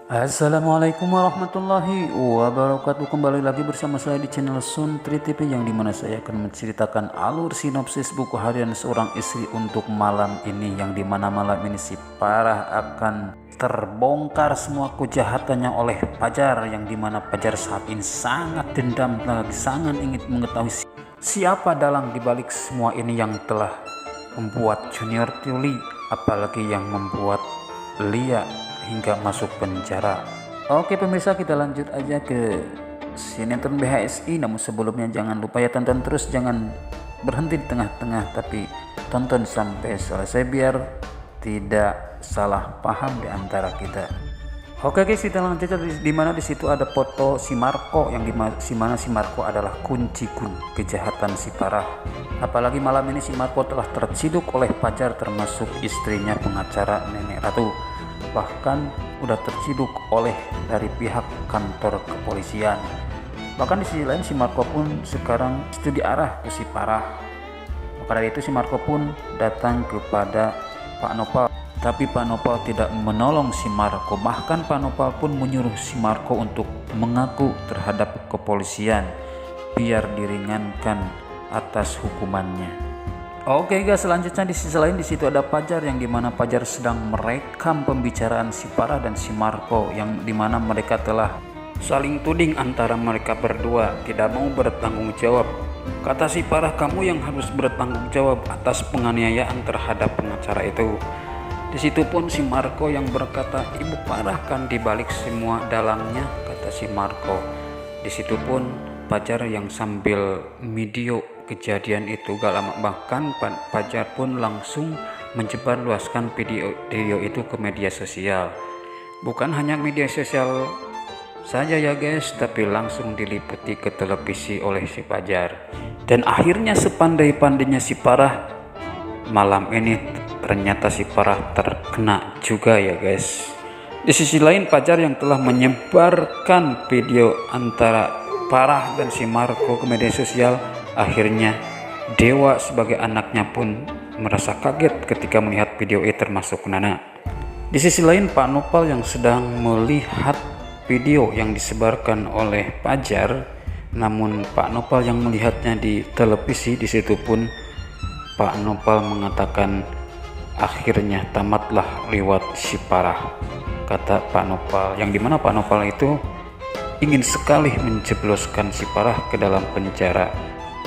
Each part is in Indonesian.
Assalamualaikum warahmatullahi wabarakatuh. Kembali lagi bersama saya di channel Suntri TV, yang dimana saya akan menceritakan alur sinopsis buku harian seorang istri untuk malam ini, yang dimana malam ini si Farah akan terbongkar semua kejahatannya oleh Fajar, yang dimana Fajar saat ini sangat dendam lagi, sangat ingin mengetahui siapa dalang dibalik semua ini yang telah membuat Junior Tiuli, apalagi yang membuat Lia hingga masuk penjara. Oke pemirsa, kita lanjut aja ke sinetron BHSI. Namun sebelumnya jangan lupa ya, tonton terus, jangan berhenti di tengah-tengah, tapi tonton sampai selesai biar tidak salah paham di antara kita. Oke guys, kita lanjut di mana di situ ada foto si Marco, yang dimana si Marco adalah kunci kejahatan si Farah. Apalagi malam ini si Marco telah terciduk oleh Fajar, termasuk istrinya pengacara Nenek Ratu. Bahkan udah terciduk oleh dari pihak kantor kepolisian. Bahkan di sisi lain si Marco pun sekarang itu diarah ke si Farah. Maka dari itu si Marco pun datang kepada Pak Nopal, tapi Pak Nopal tidak menolong si Marco. Bahkan Pak Nopal pun menyuruh si Marco untuk mengaku terhadap kepolisian biar diringankan atas hukumannya. Oke guys, selanjutnya di sisi lain di situ ada Fajar, yang dimana Fajar sedang merekam pembicaraan si Farah dan si Marco, yang dimana mereka telah saling tuding antara mereka berdua tidak mau bertanggung jawab. Kata si Farah, kamu yang harus bertanggung jawab atas penganiayaan terhadap pengacara itu. Di situ pun si Marco yang berkata, ibu Farah kan dibalik semua dalangnya, kata si Marco. Di situ pun Fajar yang sambil video kejadian itu gak lama, bahkan Fajar pun langsung menyebarluaskan video itu ke media sosial. Bukan hanya media sosial saja ya guys, tapi langsung diliputi ke televisi oleh si Fajar. Dan akhirnya sepandai-pandainya si Farah, malam ini ternyata si Farah terkena juga ya guys. Di sisi lain Fajar yang telah menyebarkan video antara Farah dan si Marco ke media sosial, akhirnya Dewa sebagai anaknya pun merasa kaget ketika melihat video itu, termasuk Nana. Di sisi lain Pak Nopal yang sedang melihat video yang disebarkan oleh Fajar, namun Pak Nopal yang melihatnya di televisi. Di situ pun Pak Nopal mengatakan, akhirnya tamatlah lewat si Farah, kata Pak Nopal, yang dimana Pak Nopal itu ingin sekali menjebloskan si Farah ke dalam penjara,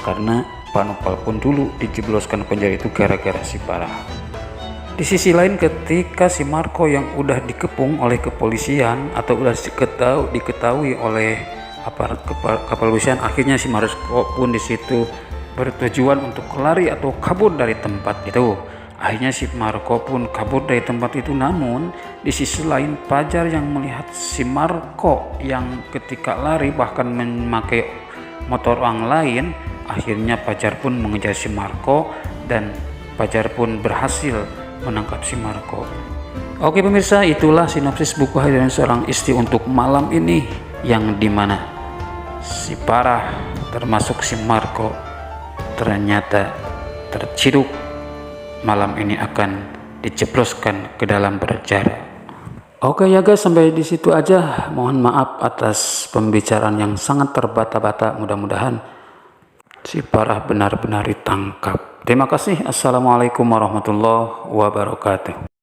karena Pak Nopal pun dulu dijebloskan penjara itu gara-gara si Farah. Di sisi lain ketika si Marco yang udah dikepung oleh kepolisian atau udah diketahui oleh aparat kepolisian, akhirnya si Marco pun di situ bertujuan untuk lari atau kabur dari tempat itu. Akhirnya si Marco pun kabur dari tempat itu. Namun di sisi lain Fajar yang melihat si Marco yang ketika lari bahkan memakai motor orang lain, akhirnya Fajar pun mengejar si Marco dan Fajar pun berhasil menangkap si Marco. Oke pemirsa, itulah sinopsis buku harian seorang istri untuk malam ini, yang dimana si Farah termasuk si Marco ternyata terciduk, malam ini akan dijebloskan ke dalam penjara. Oke ya guys, sampai di situ aja. Mohon maaf atas pembicaraan yang sangat terbata-bata. Mudah-mudahan si Farah benar-benar ditangkap. Terima kasih. Assalamualaikum warahmatullahi wabarakatuh.